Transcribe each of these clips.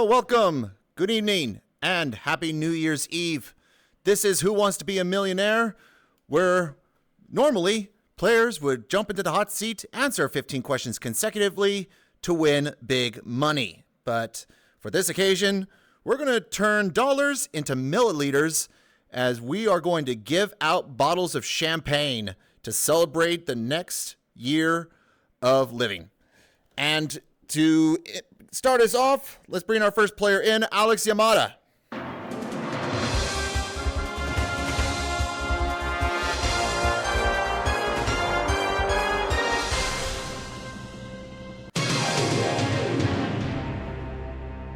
welcome, good evening, and happy New Year's Eve. This is Who Wants to Be a Millionaire, where normally players would jump into the hot seat, answer 15 questions consecutively to win big money. But for this occasion, we're going to turn dollars into milliliters as we are going to give out bottles of champagne to celebrate the next year of living. And to start us off, let's bring our first player in, Alex Yamada.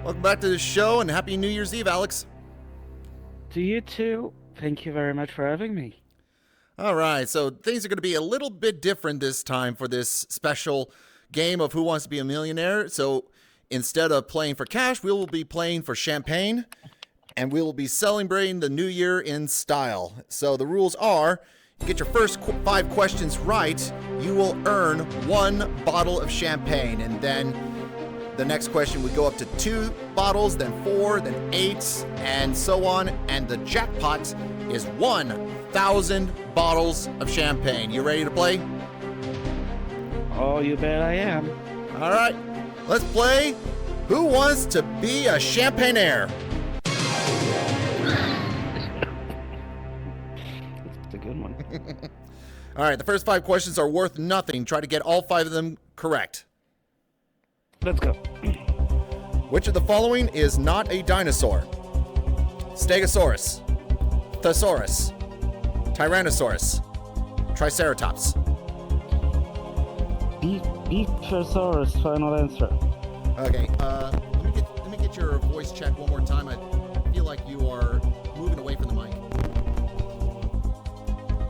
Welcome back to the show and happy New Year's Eve, Alex. To you too. Thank you very much for having me. All right, so things are going to be a little bit different this time for this special game of Who Wants to Be a Millionaire. So instead of playing for cash, we will be playing for champagne, and we will be celebrating the new year in style. So the rules are, you get your first 5 questions right, you will earn 1 bottle of champagne, and then the next question would go up to 2 bottles, then 4, then 8, and so on. And the jackpot is 1,000 bottles of champagne. You ready to play? Oh, you bet I am. All right, let's play Who Wants to Be a Champagnaire? It's a good one. All right, the first 5 questions are worth nothing. Try to get all 5 of them correct. Let's go. Which of the following is not a dinosaur? Stegosaurus, Thesaurus, Tyrannosaurus, Triceratops. Beetrosaurus, final answer. Okay, let me get your voice check one more time. I feel like you are moving away from the mic.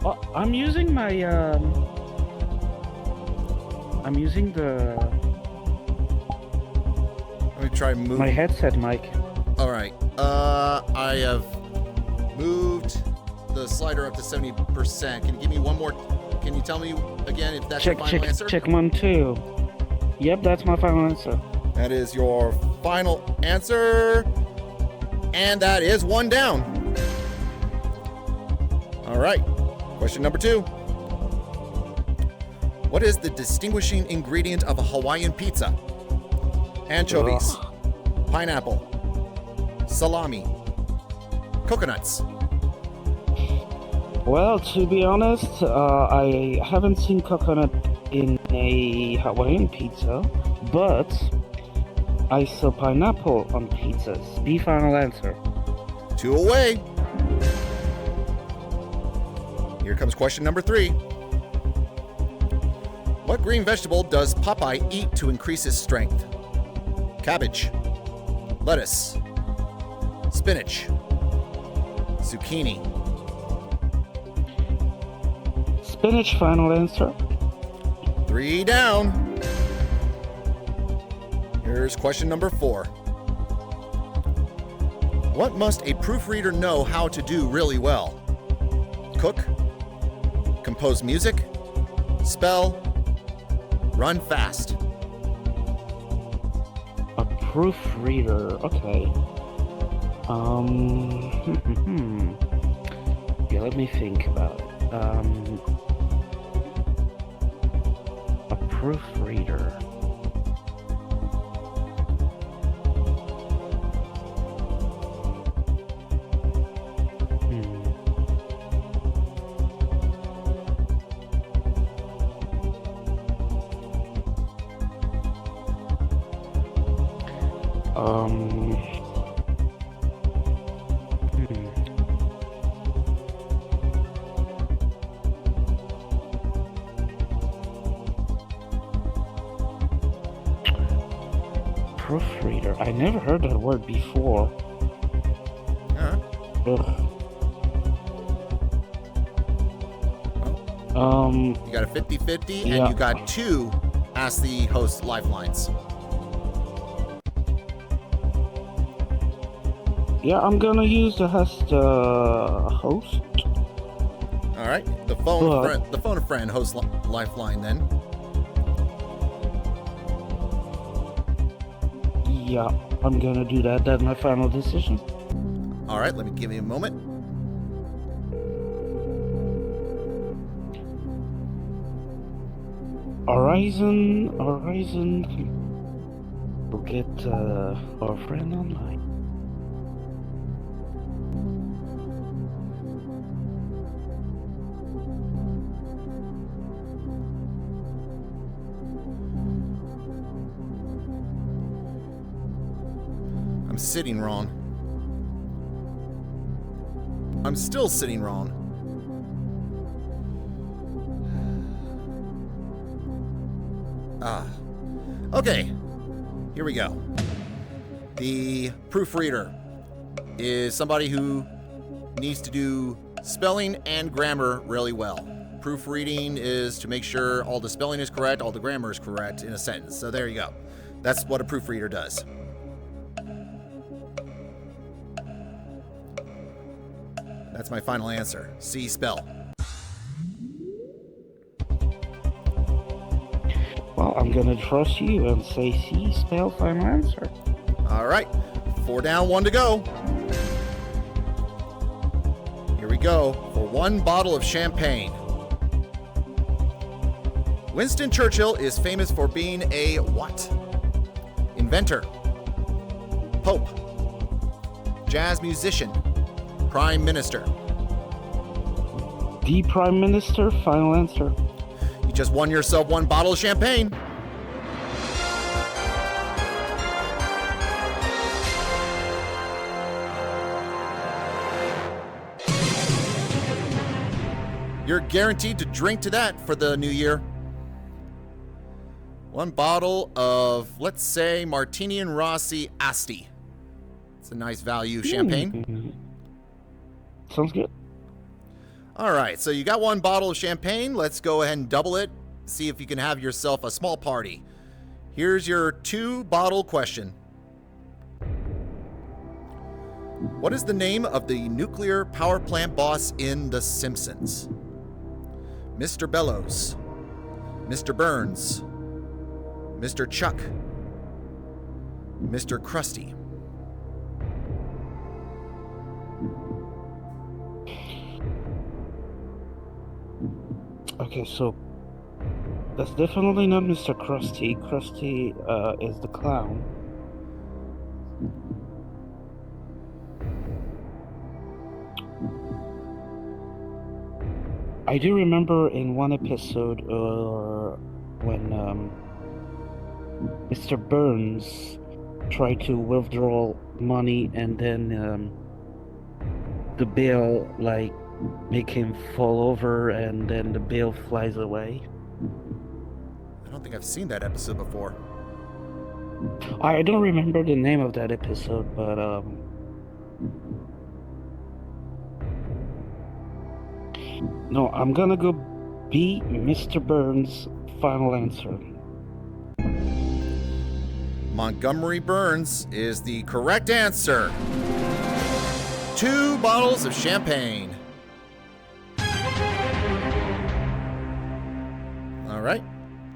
Oh, I'm using my Let me try moving. my headset mic. All right. I have moved the slider up to 70%. Can you give me one more? Can you tell me again if that's your final answer? Check 1, 2. Yep, that's my final answer. That is your final answer. And that is 1 down. All right. Question number 2. What is the distinguishing ingredient of a Hawaiian pizza? Anchovies, pineapple, salami, coconuts. Well, to be honest, I haven't seen coconut in a Hawaiian pizza, but I saw pineapple on pizzas. The final answer. 2 away. Here comes question number 3. What green vegetable does Popeye eat to increase his strength? Cabbage, lettuce, spinach, zucchini. Spinach, final answer. 3 down. Here's question number 4. What must a proofreader know how to do really well? Cook, compose music, spell, run fast. A proofreader, okay. Yeah, let me think about it. A proofreader. Proofreader. I never heard that word before. Ugh. You got a 50-50, yeah. and you got 2 Ask the Host lifelines. Yeah, I'm gonna use the host. All right, the phone a friend host lifeline then. Yeah, I'm gonna do that. That's my final decision. All right, let me give you a moment. Horizon. We'll get our friend online. I'm sitting wrong. I'm still sitting wrong. Okay. Here we go. The proofreader is somebody who needs to do spelling and grammar really well. Proofreading is to make sure all the spelling is correct, all the grammar is correct in a sentence. So there you go. That's what a proofreader does. That's my final answer. C, spell. Well, I'm gonna trust you and say C, spell, final answer. All right. 4 down, 1 to go. Here we go for 1 bottle of champagne. Winston Churchill is famous for being a what? Inventor. Pope. Jazz musician. Prime Minister. The Prime Minister, final answer. You just won yourself 1 bottle of champagne. You're guaranteed to drink to that for the new year. 1 bottle of, let's say, Martini and Rossi Asti. It's a nice value champagne. Sounds good. All right, so you got 1 bottle of champagne. Let's go ahead and double it. See if you can have yourself a small party. Here's your 2-bottle question. What is the name of the nuclear power plant boss in The Simpsons? Mr. Bellows, Mr. Burns, Mr. Chuck, Mr. Krusty. Okay, so that's definitely not Mr. Krusty. Krusty is the clown. I do remember in one episode when Mr. Burns tried to withdraw money and then the bill make him fall over and then the bill flies away. I don't think I've seen that episode before. I don't remember the name of that episode, but no, I'm gonna go B, Mr. Burns, final answer. Montgomery Burns is the correct answer. 2 bottles of champagne. All right,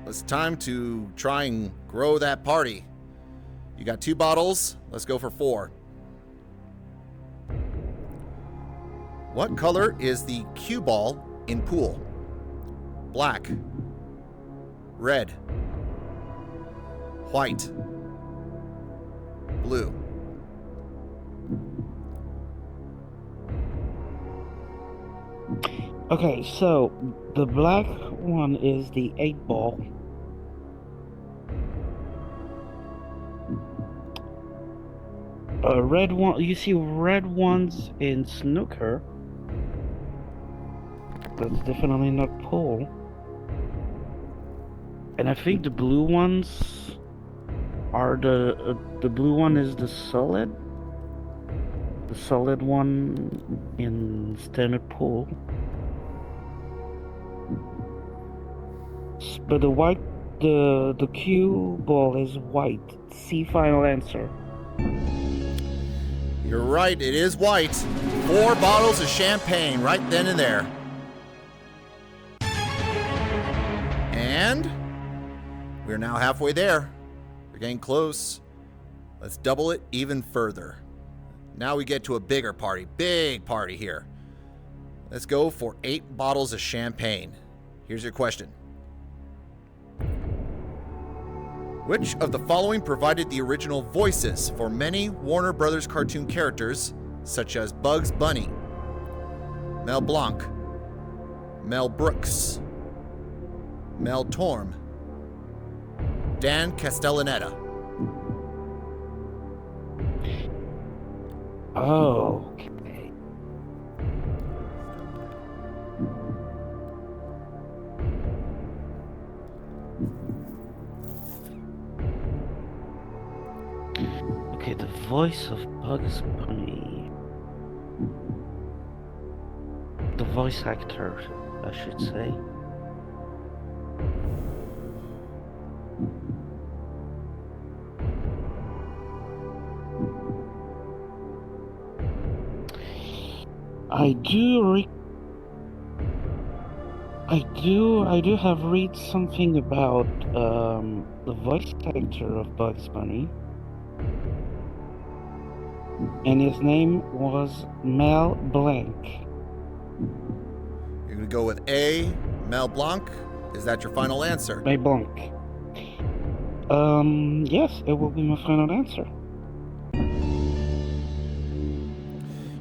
it's time to try and grow that party. You got 2 bottles, let's go for 4. What color is the cue ball in pool? Black, red, white, blue. Okay, so the black one is the 8 ball. Red one, you see red ones in snooker. That's definitely not pool. And I think the blue ones are the blue one is the solid one in standard pool. But the white, the cue ball is white. C, final answer. You're right, it is white. 4 bottles of champagne right then and there. And we're now halfway there. We're getting close. Let's double it even further. Now we get to a bigger party. Big party here. Let's go for 8 bottles of champagne. Here's your question. Which of the following provided the original voices for many Warner Brothers cartoon characters, such as Bugs Bunny, Mel Blanc, Mel Brooks, Mel Torme, Dan Castellaneta? Oh, okay. Okay, the voice of Bugs Bunny. The voice actor, I should say. I do have read something about the voice actor of Bugs Bunny, and his name was Mel Blanc. You're going to go with A, Mel Blanc. Is that your final answer? Mel Blanc. Yes, it will be my final answer.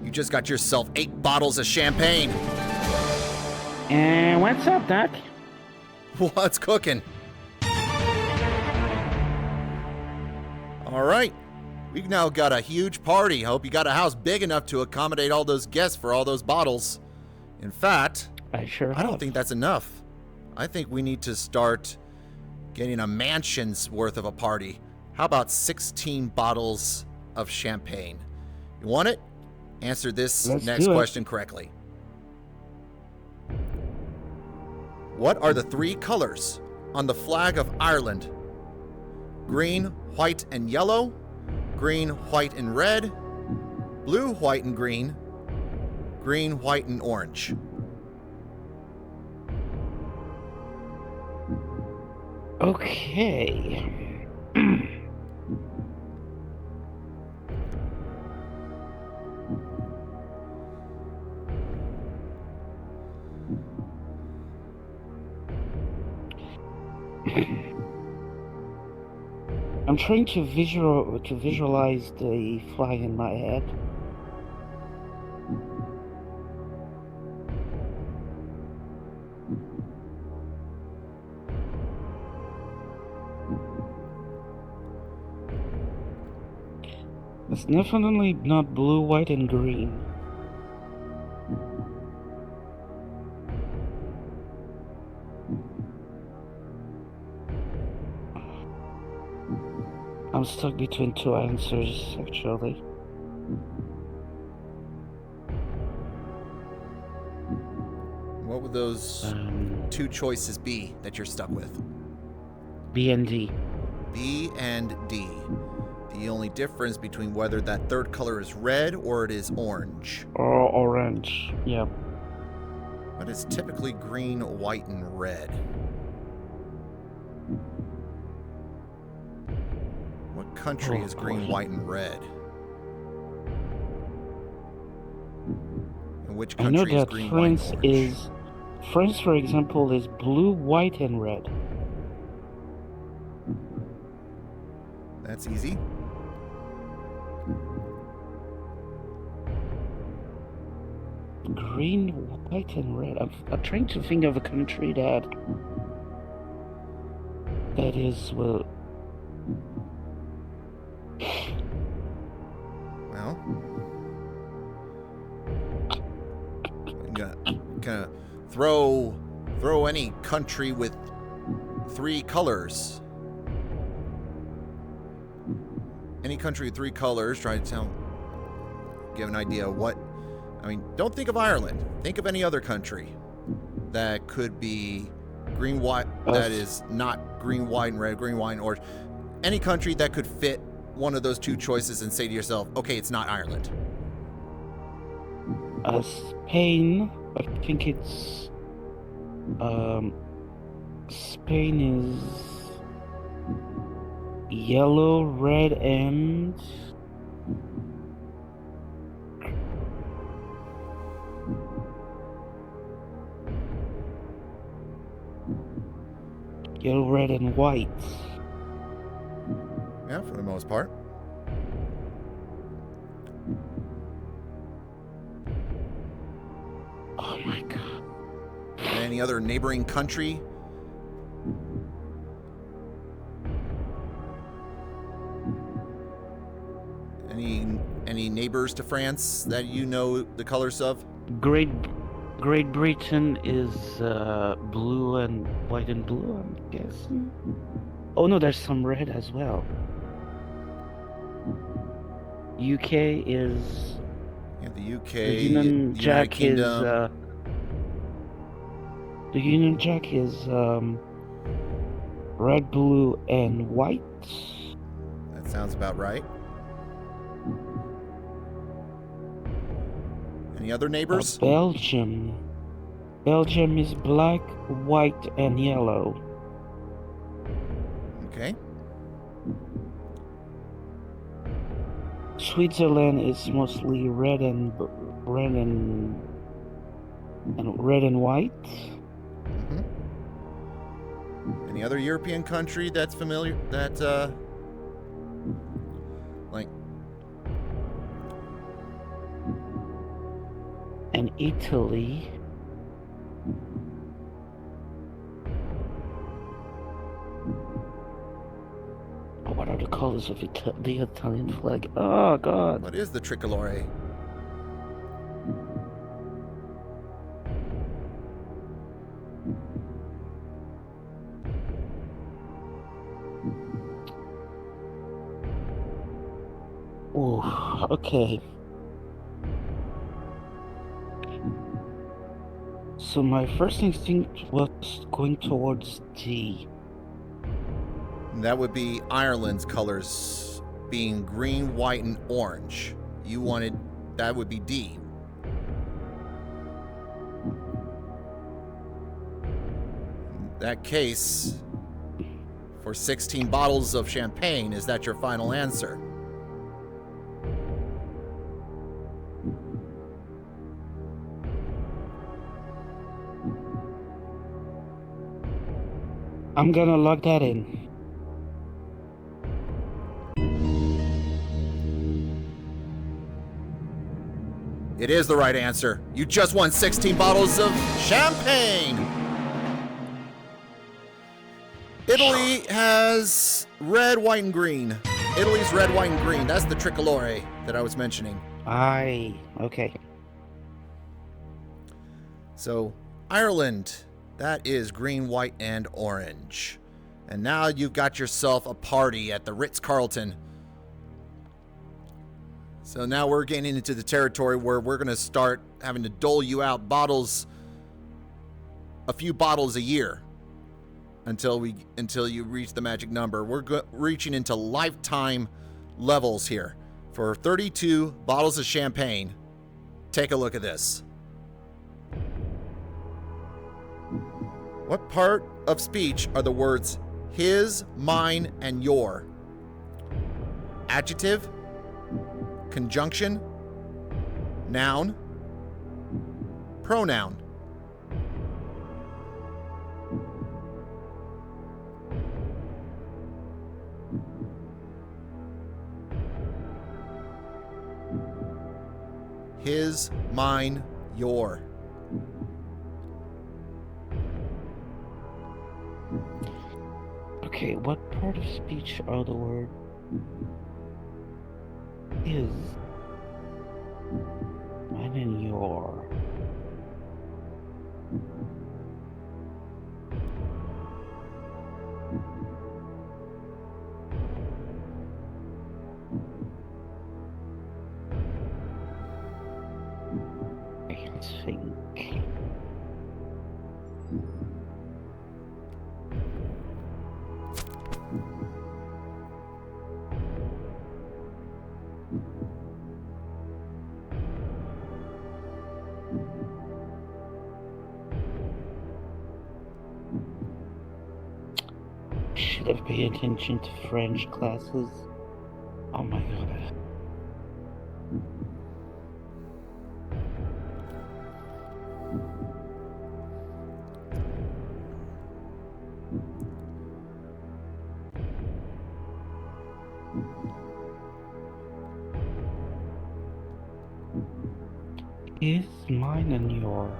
You just got yourself 8 bottles of champagne. And what's up, Doc? What's cooking? All right. We've now got a huge party. I hope you got a house big enough to accommodate all those guests for all those bottles. In fact, I don't think that's enough. I think we need to start getting a mansion's worth of a party. How about 16 bottles of champagne? You want it? Answer this next question correctly. What are the 3 colors on the flag of Ireland? Green, white, and yellow, green, white, and red, blue, white, and green, green, white, and orange. Okay. I'm trying to visualize the flag in my head. It's definitely not blue, white, and green. I'm stuck between 2 answers, actually. What would those 2 choices be that you're stuck with? B and D. B and D. The only difference between whether that 3rd color is red or it is orange. Or orange, yep. But it's typically green, white, and red. What country is green, white, and red? And which I know country is that green, France white, and orange? France, for example, is blue, white, and red. That's easy. Green, white, and red. I'm trying to think of a country that is, well... Well, I'm gonna kind of throw any country with 3 colors. Any country with 3 colors. Try to give an idea of what. I mean, don't think of Ireland. Think of any other country that could be green, white. That is not green, white, and red. Green, white, and orange. Any country that could fit one of those 2 choices and say to yourself, okay, it's not Ireland. Spain, I think it's... Spain Yellow, red, and yellow, red, and white. Yeah, for the most part. Oh my god. Any other neighboring country? Any neighbors to France that you know the colors of? Great Britain is blue and white and blue, I'm guessing. Oh no, there's some red as well. UK is Yeah, the UK, the Union the United Jack is Kingdom. the Union Jack is red, blue, and white. That sounds about right. Any other neighbors? Belgium. Belgium is black, white, and yellow. Okay. Switzerland is mostly red and white. Mm-hmm. Any other European country that's familiar? That like And Italy. Oh, what are the colors of the Italian flag? Oh god. what is the tricolore? Oh, okay. So my first instinct was going towards D. And that would be Ireland's colors being green, white, and orange. You wanted that would be D. In that case, for 16 bottles of champagne, is that your final answer? I'm gonna log that in. It is the right answer. You just won 16 bottles of champagne. Italy has red, white, and green. Italy's red, white, and green. That's the tricolore that I was mentioning. Okay. So, Ireland, that is green, white, and orange. And now you've got yourself a party at the Ritz-Carlton. So now we're getting into the territory where we're going to start having to dole you out a few bottles a year until you reach the magic number. We're reaching into lifetime levels here. For 32 bottles of champagne, take a look at this. What part of speech are the words his, mine, and your? Adjective? Conjunction? Noun? Pronoun? His, mine, your. Okay, what part of speech are the word is, mine, and your? I think. should have paid attention to French classes. Oh my god. Is mine and your.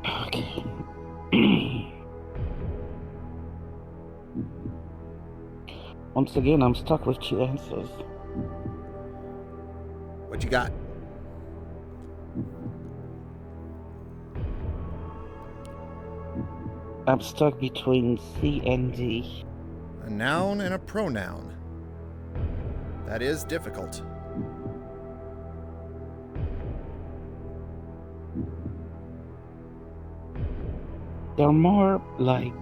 Okay. Once again, I'm stuck with 2 answers. What you got? I'm stuck between C and D. A noun and a pronoun. That is difficult. They're more like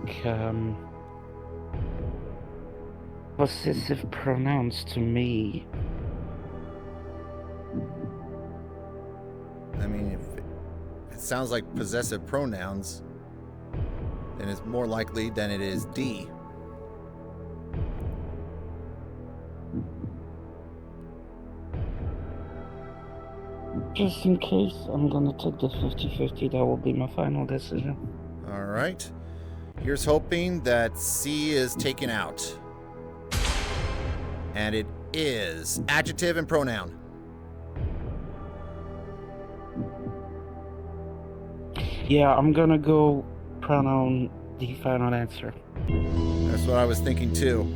possessive pronouns to me. I mean, if it sounds like possessive pronouns, then it's more likely than it is D. Just in case, I'm gonna take the 50-50. That will be my final decision. All right. Here's hoping that C is taken out. And it is adjective and pronoun. Yeah, I'm gonna go pronoun, the final answer. That's what I was thinking too.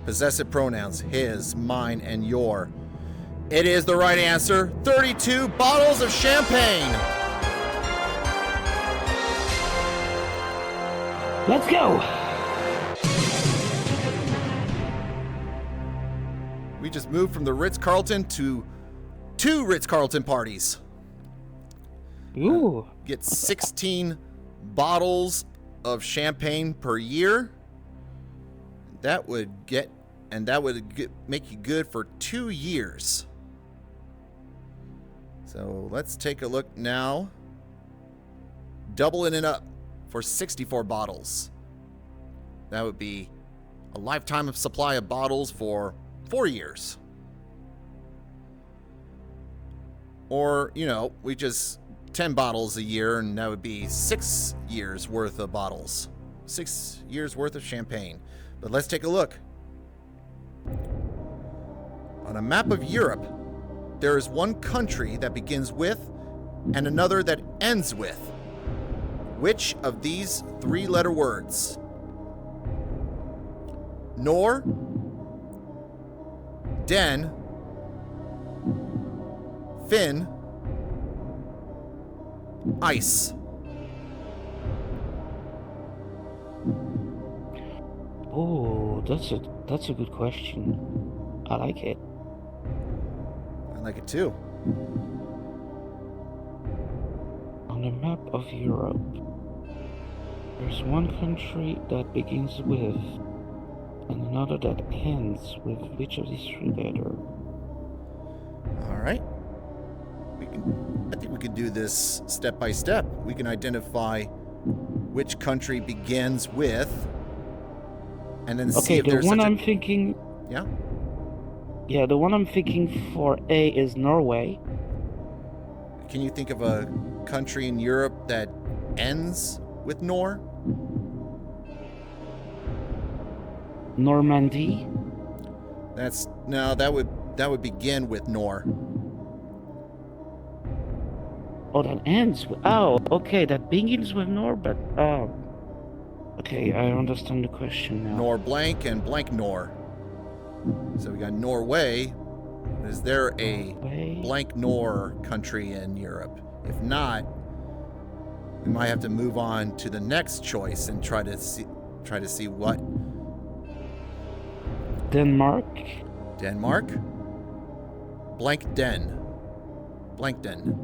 Possessive pronouns, his, mine, and your. It is the right answer. 32 bottles of champagne. Let's go! We just moved from the Ritz-Carlton to 2 Ritz-Carlton parties. Ooh. Get 16 bottles of champagne per year. That would make you good for 2 years. So let's take a look now. Doubling it up for 64 bottles. That would be a lifetime of supply of bottles for 4 years. Or, we just 10 bottles a year, and that would be 6 years worth of bottles. 6 years worth of champagne. But let's take a look. On a map of Europe, there is one country that begins with and another that ends with. Which of these 3-letter words? Nor, Den, Fin, Ice. Oh, that's a good question. I like it. I like it too. On the map of Europe, there's one country that begins with and another that ends with which of these 3 letter? All right. I think we can do this step by step. We can identify which country begins with, and then see if there's the one I'm thinking. Yeah. Yeah, the one I'm thinking for A is Norway. Can you think of a country in Europe that ends with Nor? Normandy. That would begin with Nor. Oh, that ends with... Oh, okay, that begins with Nor, but... Oh. Okay, I understand the question now. Nor blank and blank Nor. So we got Norway. Is there a blank Nor country in Europe? If not, we might have to move on to the next choice and try to see what. Denmark. Denmark. Blank Den. Blank Den.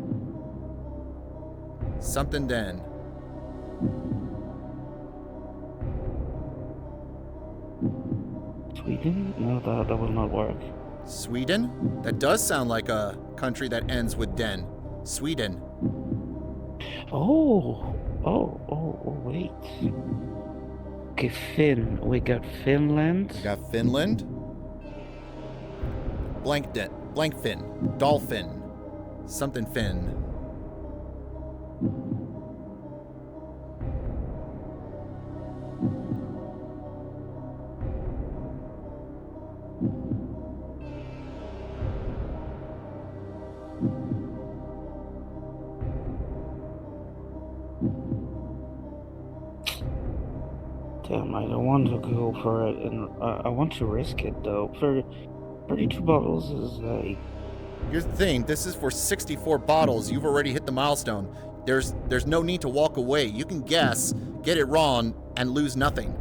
Something Den. Sweden? No, that will not work. Sweden? That does sound like a country that ends with Den. Sweden. Wait. Okay, Finn. We got Finland. We got Finland. Blank Den. Blank Fin. Dolphin. Something Fin. Damn, I don't want to go for it, and I want to risk it though. For 32 bottles is like. Here's the thing. This is for 64 bottles. You've already hit the milestone. There's no need to walk away. You can guess, get it wrong, and lose nothing.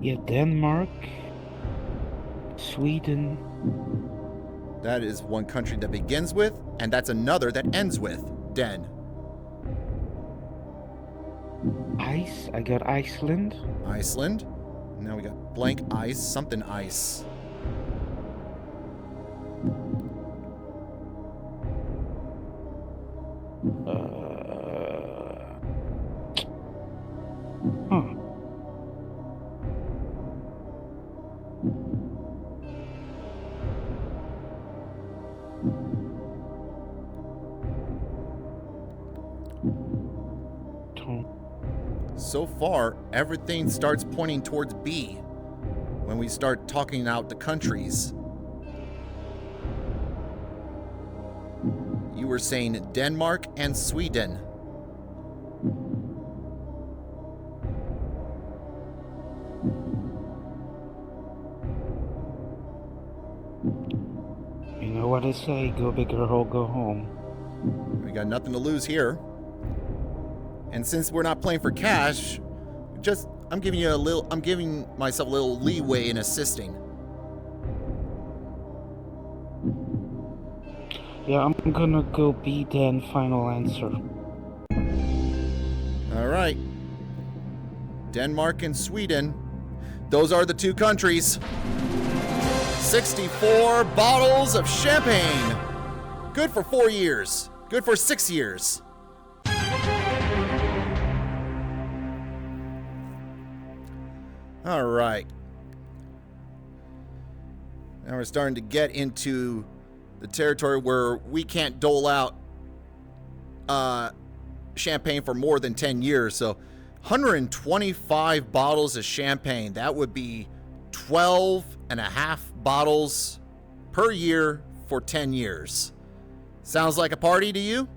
Yeah, Denmark, Sweden. That is one country that begins with, and that's another that ends with Den. Ice. I got Iceland. Iceland. Now we got blank ice, something ice. Huh. So far, everything starts pointing towards B when we start talking out the countries. You were saying Denmark and Sweden. You know what I say? Go big or go home. We got nothing to lose here. And since we're not playing for cash, I'm giving myself a little leeway in assisting. Yeah, I'm gonna go B then, final answer. All right. Denmark and Sweden. Those are the two countries. 64 bottles of champagne. Good for 4 years. Good for 6 years. All right. Now we're starting to get into the territory where we can't dole out champagne for more than 10 years. So 125 bottles of champagne. That would be 12 and a half bottles per year for 10 years. Sounds like a party to you?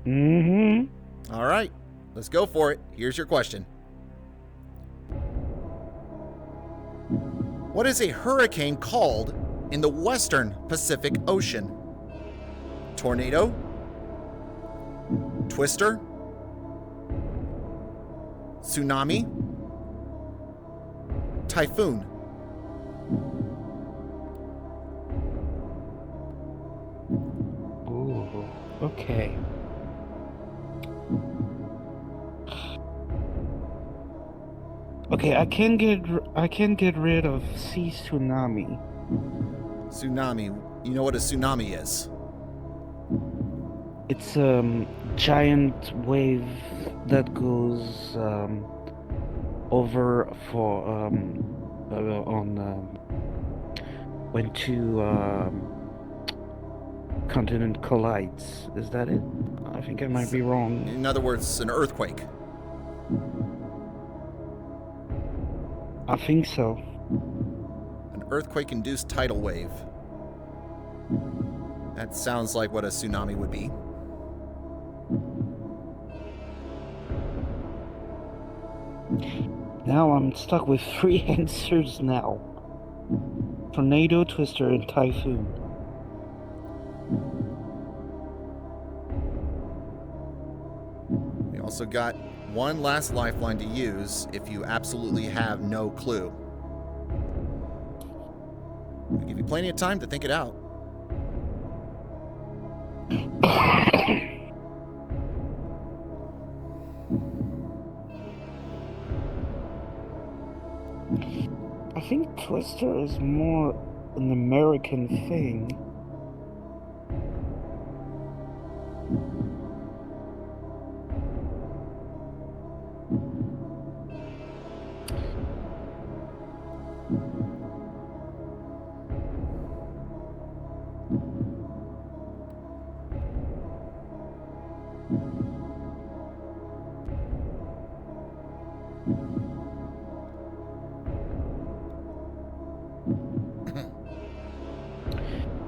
Mm-hmm. All right. Let's go for it. Here's your question. What is a hurricane called in the western Pacific Ocean? Tornado? Twister? Tsunami? Typhoon? Ooh, okay. Okay, I can get rid of sea tsunami. Tsunami. You know what a tsunami is? It's a giant wave that goes over for when two continent collides. Is that it? I think I might be wrong. In other words, an earthquake. I think so. An earthquake-induced tidal wave. That sounds like what a tsunami would be. Now I'm stuck with 3 answers now. Tornado, twister, and typhoon. We also got one last lifeline to use if you absolutely have no clue. plenty of time to think it out. I think Twister is more an American thing.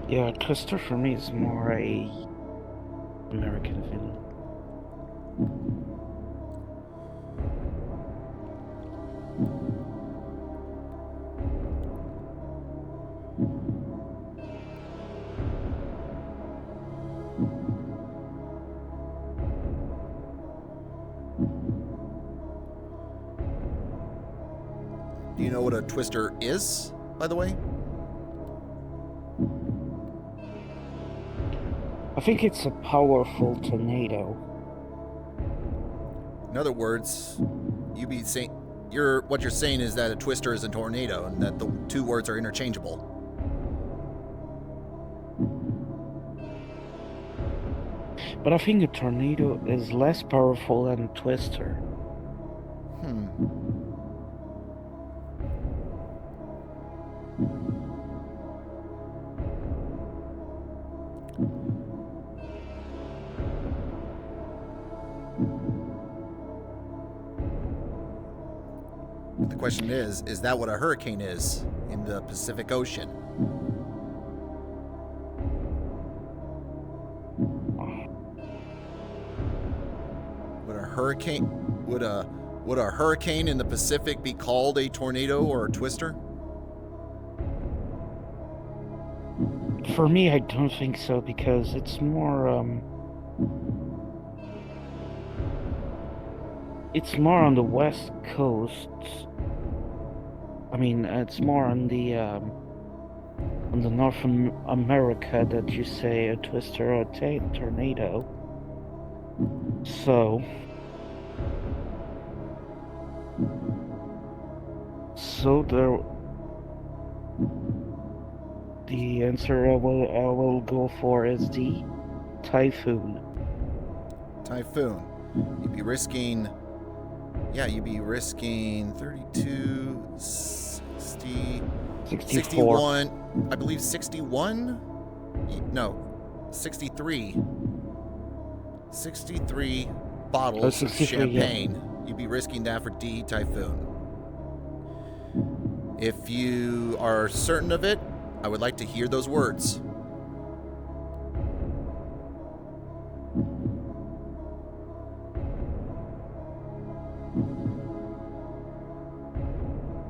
Yeah, Twister for me is more a American thing. Do you know what a twister is, by the way? I think it's a powerful tornado. In other words, what you're saying is that a twister is a tornado, and that the two words are interchangeable. But I think a tornado is less powerful than a twister. The question is that what a hurricane is in the Pacific Ocean? Would a hurricane in the Pacific be called a tornado or a twister? For me, I don't think so, because it's more on the west coast. I mean, it's more on the North America that you say a twister or a tornado. So the answer I will go for is the typhoon. Typhoon. You'd be risking 32, 60, 61, I believe 61? No, 63. 63 bottles of champagne. Yeah. You'd be risking that for D, typhoon. If you are certain of it, I would like to hear those words.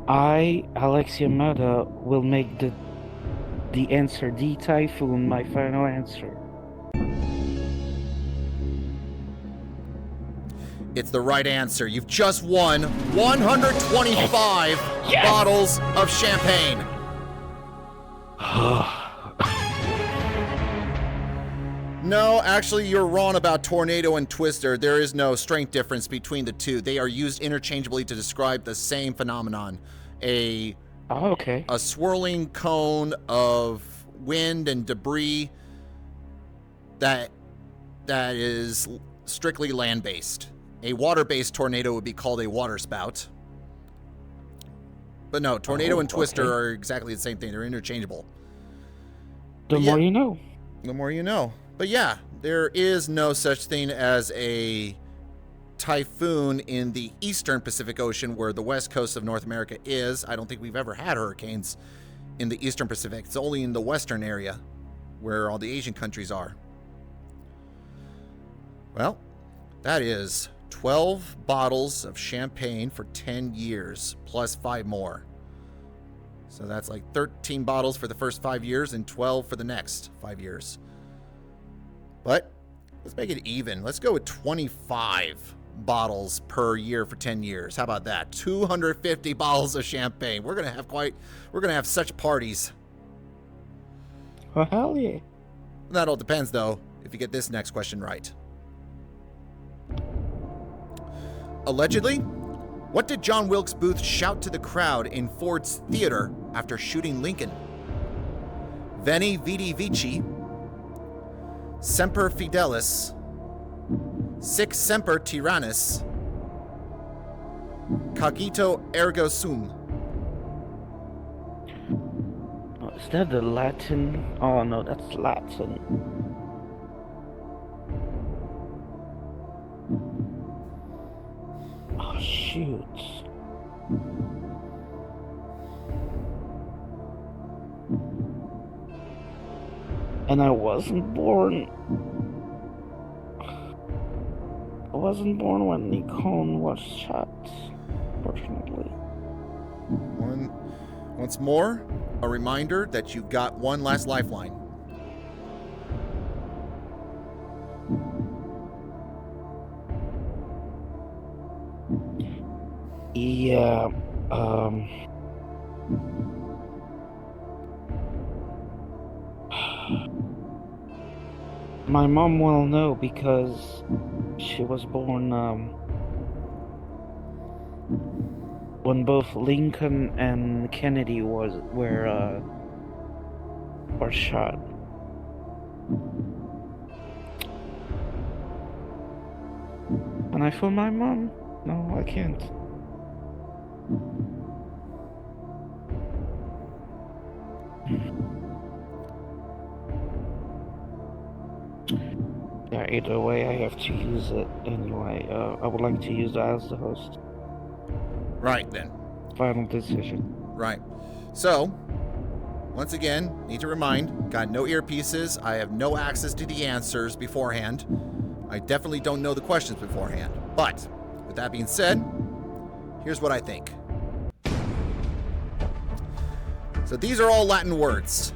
I, Alexia Mada, will make the answer D, typhoon, my final answer. It's the right answer. You've just won 125 bottles of champagne. No, actually, you're wrong about tornado and twister. There is no strength difference between the two. They are used interchangeably to describe the same phenomenon. A swirling cone of wind and debris that is strictly land-based. A water-based tornado would be called a waterspout. But no, tornado and twister are exactly the same thing. They're interchangeable. The more you know. The more you know. But yeah, there is no such thing as a typhoon in the eastern Pacific Ocean, where the west coast of North America is. I don't think we've ever had hurricanes in the eastern Pacific. It's only in the western area where all the Asian countries are. Well, that is 12 bottles of champagne for 10 years, plus 5 more. So that's like 13 bottles for the first 5 years and 12 for the next 5 years. But let's make it even. Let's go with 25 bottles per year for 10 years. How about that? 250 bottles of champagne. We're going to have such parties. Oh, hell yeah. That all depends, though, if you get this next question right. Allegedly, what did John Wilkes Booth shout to the crowd in Ford's Theater after shooting Lincoln? Veni Vidi Vici, Semper Fidelis, Sic Semper Tyrannis, Cogito Ergo Sum. Oh, is that the Latin? Oh no, that's Latin. Oh shoot. And I wasn't born. I wasn't born when Nikon was shot, fortunately. Once more, a reminder that you got one last lifeline. Yeah, my mom will know because she was born, when both Lincoln and Kennedy were shot. Can I phone my mom? No, I can't. Yeah, either way, I have to use it anyway. I would like to use it as the host. Right, then. Final decision. Right. So, once again, need to remind, got no earpieces. I have no access to the answers beforehand. I definitely don't know the questions beforehand. But, with that being said, here's what I think. So these are all Latin words.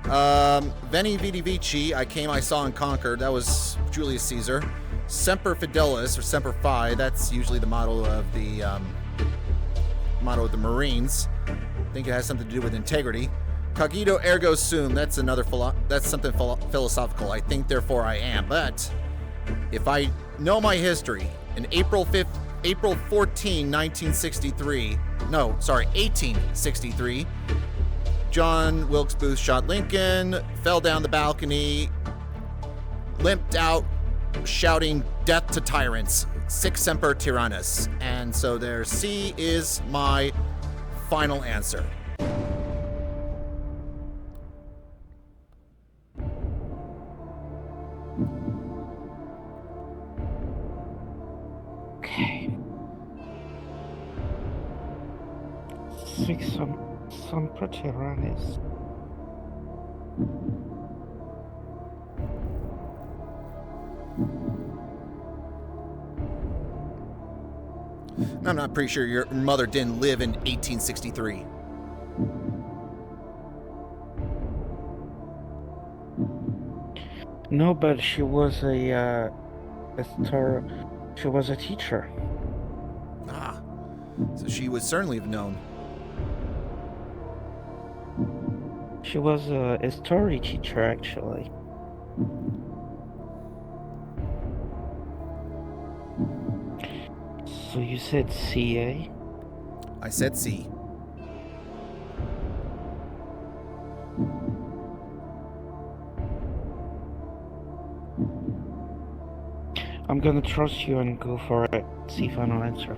Veni Vidi Vici, I saw, and conquered. That was Julius Caesar. Semper Fidelis, or Semper Fi, that's usually the motto of the Marines. I think it has something to do with integrity. Cogito ergo sum, that's something philosophical. I think, therefore I am. But if I know my history, in April 14, 1863, John Wilkes Booth shot Lincoln, fell down the balcony, limped out, shouting "Death to tyrants, Sic Semper Tyrannis." And so there, C is my final answer. Okay. Some pretty runners. I'm not pretty sure your mother didn't live in 1863. No, but she was a teacher. Ah, so she would certainly have known. She was a story teacher, actually. So you said CA? I said C. I'm gonna trust you and go for it. C, final answer.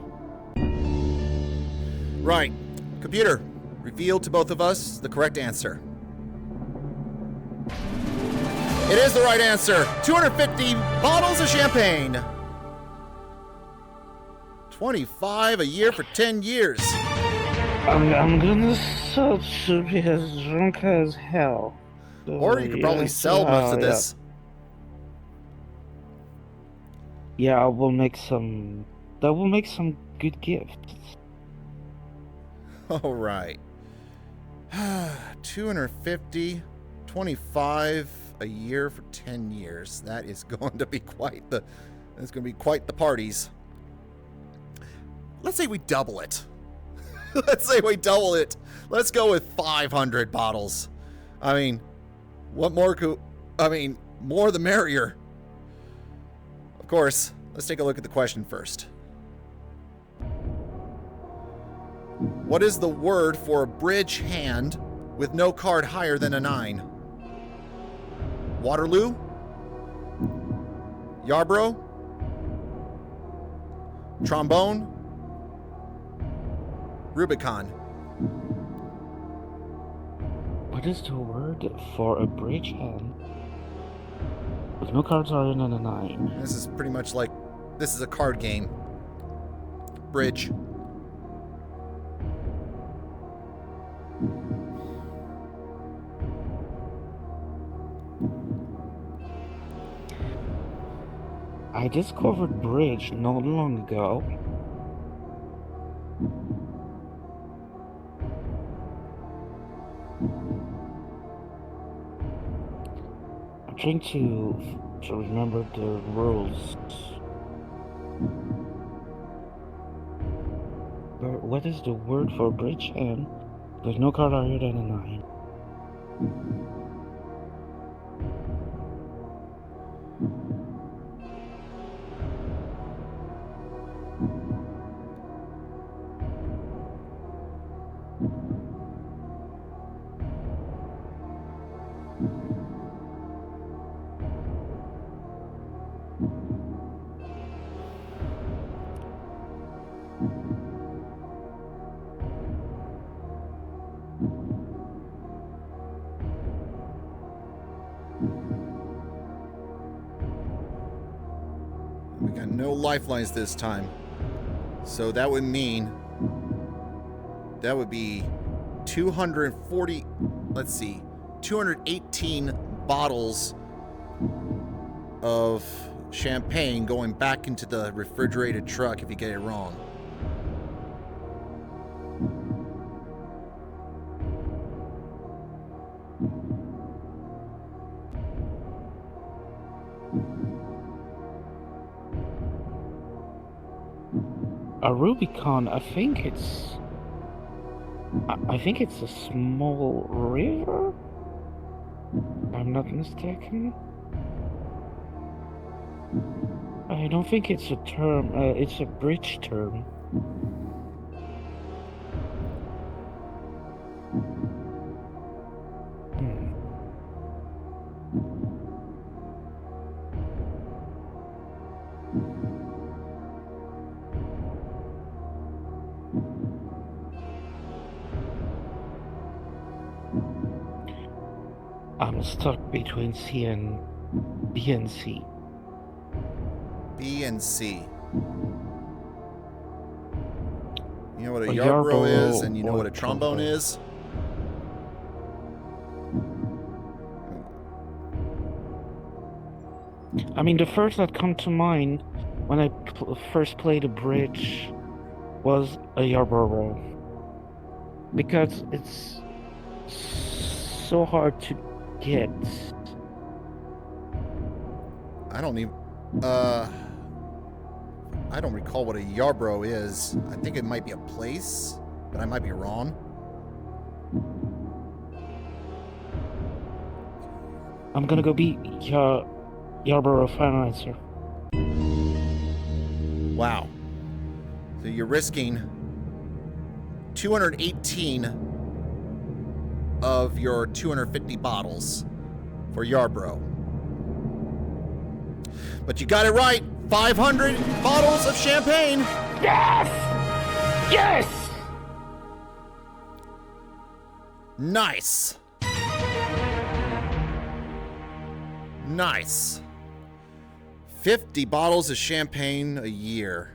Right. Computer, reveal to both of us the correct answer. It is the right answer. 250 bottles of champagne. 25 a year for 10 years. I'm gonna start to be as drunk as hell. So, Or you could probably sell most of this. Yeah, I will make some. That will make some good gifts. All right. 250, 25 a year for 10 years. That is going to be quite the parties. Let's say we double it. Let's go with 500 bottles. I mean, What more could... I mean, more the merrier. Of course, let's take a look at the question first. What is the word for a bridge hand with no card higher than a 9? Waterloo? Yarborough? Trombone? Rubicon? What is the word for a bridge hand with no cards higher than a 9? This is pretty much like... This is a card game. Bridge. I discovered bridge not long ago. I'm trying to remember the rules. What is the word for bridge hand? There's no card higher than a 9. We got no lifelines this time. So that would mean... That would be 240... Let's see. 218 bottles of champagne going back into the refrigerated truck if you get it wrong. A Rubicon, I think it's a small river, if I'm not mistaken. I don't think it's a term, it's a bridge term. I'm stuck between C and B and C. B and C. You know what a A Yarborough is, Yarborough and you know or what a trombone trombone. is? I mean, the first that come to mind when I first played a bridge was a Yarborough, because it's so hard to get. I don't even... I don't recall what a Yarborough is. I think it might be a place, but I might be wrong. I'm gonna go beat Yarborough final answer. Wow. So you're risking 218 of your 250 bottles for Yarborough. But you got it right. 500 bottles of champagne. Yes! Yes! Nice. Nice. 50 bottles of champagne a year.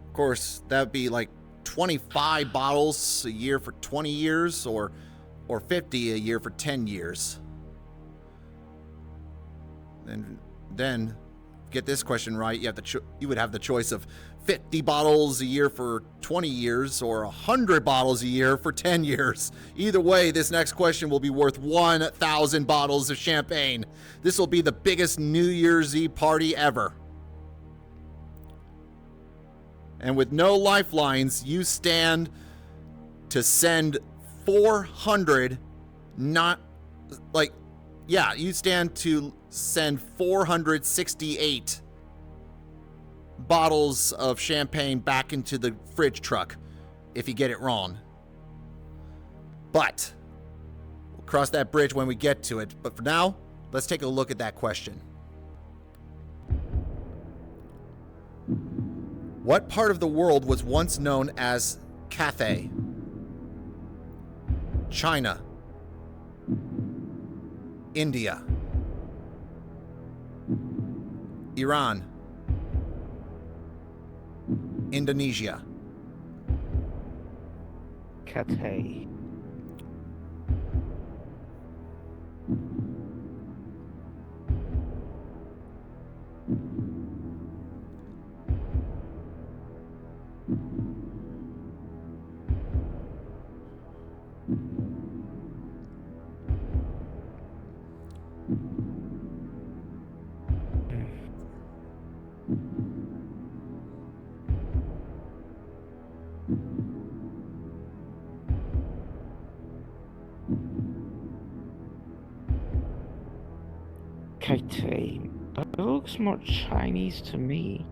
Of course, that would be like 25 bottles a year for 20 years, or 50 a year for 10 years. And then get this question right, you would have the choice of 50 bottles a year for 20 years or 100 bottles a year for 10 years. Either way, this next question will be worth 1,000 bottles of champagne. This will be the biggest New Year's Eve party ever. And with no lifelines, you stand to send $400 not, like, yeah, you stand to send 468 bottles of champagne back into the fridge truck if you get it wrong. But we'll cross that bridge when we get to it. But for now, let's take a look at that question. What part of the world was once known as Cathay? China, India, Iran, Indonesia. Cathay. Cathay. It looks more Chinese to me.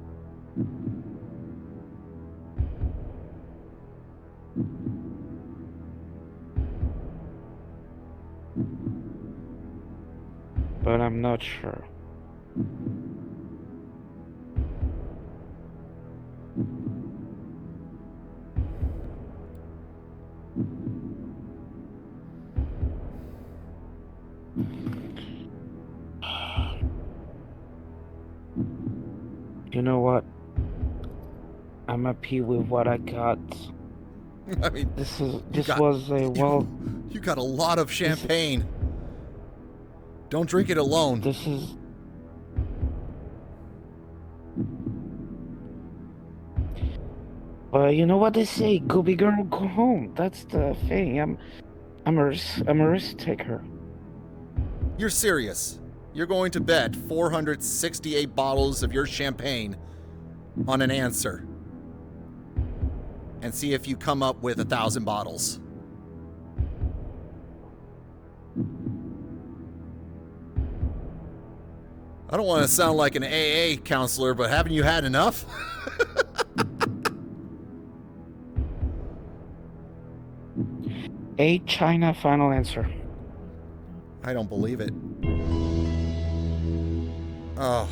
But I'm not sure. You know what? I'm happy with what I got. I mean, This got- was a well. you got a lot of champagne. Don't drink it alone. This is. Well, you know what they say? Go big or go home. That's the thing. I'm a risk taker. You're serious. You're going to bet 468 bottles of your champagne on an answer and see if you come up with 1,000 bottles. I don't want to sound like an AA counselor, but haven't you had enough? A China final answer. I don't believe it. Oh.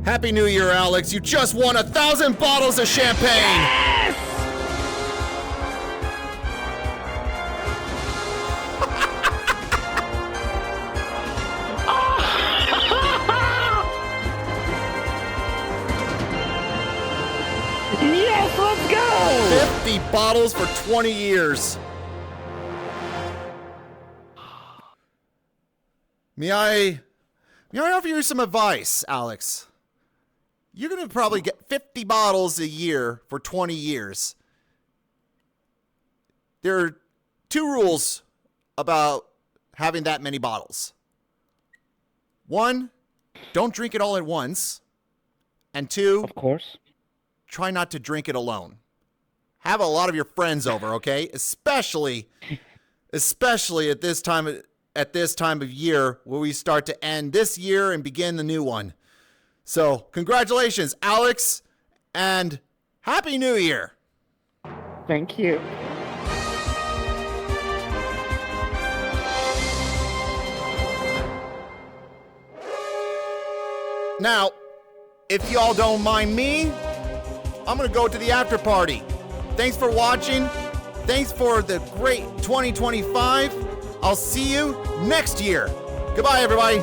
Happy New Year, Alex. You just won 1,000 bottles of champagne. Yes, let's go! 50 bottles for 20 years. May I offer you some advice, Alex? You're going to probably get 50 bottles a year for 20 years. There are 2 rules about having that many bottles. 1, don't drink it all at once. And 2, Of course. try not to drink it alone. Have a lot of your friends over, okay? Especially at this time of year where we start to end this year and begin the new one. So, congratulations, Alex, and Happy New Year. Thank you. Now, if y'all don't mind me, I'm going to go to the after party. Thanks for watching. Thanks for the great 2025. I'll see you next year. Goodbye, everybody.